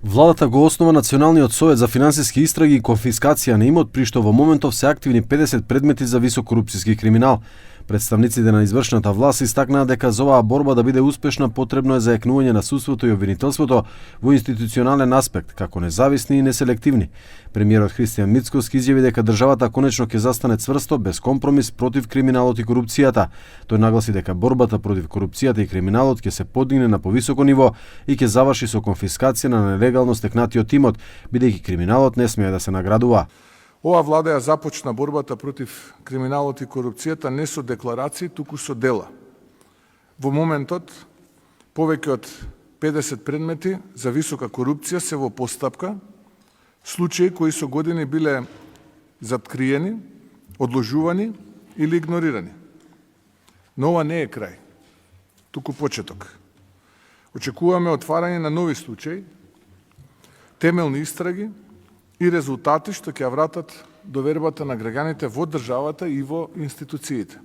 Владата го основа Националниот совет за финансиски истраги и конфискација на имот, при што во моментов се активни 50 предмети за висок корупцијски криминал. Представниците на извршната власт истакнаа дека за оваа борба да биде успешна потребно е зајакнување на судството и обвинителството во институционален аспект, како независни и неселективни. Премиерот Христијан Мицкоски изјави дека државата конечно ќе застане цврсто, без компромис против криминалот и корупцијата. Тој нагласи дека борбата против корупцијата и криминалот ќе се подигне на повисоко ниво и ќе заврши со конфискација на нелегално стекнатиот имот, бидејќи криминалот не смее да се наградува. Ова влада ја започна борбата против криминалот и корупцијата не со декларации, туку со дела. Во моментот, повеќе од 50 предмети за висока корупција се во постапка, случаи кои со години биле заткриени, одложувани или игнорирани. Но ова не е крај, туку почеток. Очекуваме отварање на нови случаи, темелни истраги и резултати што ќе вратат довербата на граѓаните во државата и во институциите.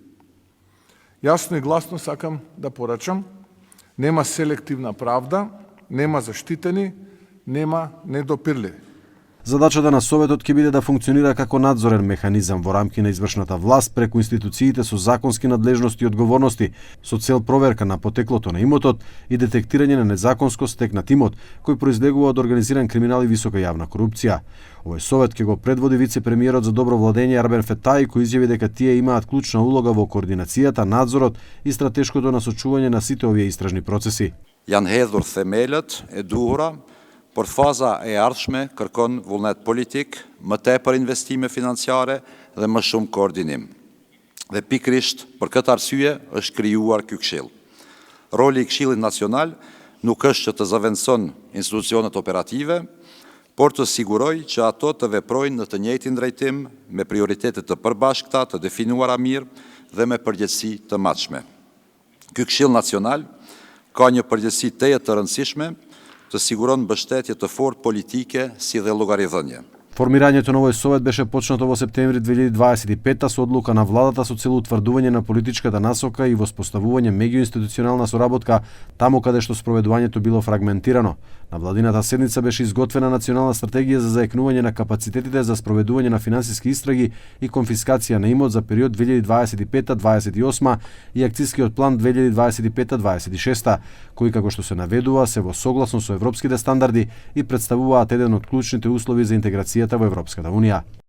Јасно и гласно сакам да порачам, нема селективна правда, нема заштитени, нема недопирливи. Задачата на Советот ќе биде да функционира како надзорен механизам во рамки на извршната власт преку институциите со законски надлежности и одговорности, со цел проверка на потеклото на имотот и детектирање на незаконско стекнат имот, кој произлегува од организиран криминал и висока јавна корупција. Овој совет ќе го предводи вице-премиерот за добро владење Арбен Фетаи, кој изјави дека тие имаат клучна улога во координацијата, надзорот и стратешкото насочување на сите овие истражни процеси. Janë hedhur themelët e duhura, por faza e ardhshme kërkon vullnet politik, më tepër investime financiare dhe më shumë koordinim. Dhe pikrisht për këtë arsye është krijuar ky këshill. Roli i Këshillit Nacional nuk është që të zëvendëson institucionet operative, por të sigurojë që ato të veprojnë në të njëjtin drejtim me prioritete të përbashkëta, të definuara mirë dhe me përgjegjësi të matshme. Ky Këshill Nacional ka një përgjegjësi teje të rëndësishme të siguron mbështetje të fortë politike si dhe llogaridhënie. Формирањето на овој совет беше почнато во септември 2025 со одлука на владата со цел утврдување на политичката насока и воспоставување меѓуинституционална соработка таму каде што спроведувањето било фрагментирано. На владината седница беше изготвена национална стратегија за зајакнување на капацитетите за спроведување на финансиски истраги и конфискација на имот за период 2025-2028 и акцискиот план 2025-2026, кои како што се наведува се во согласно со европските стандарди и представуваат еден од клучните услови за интеграцијата во Европската Унија.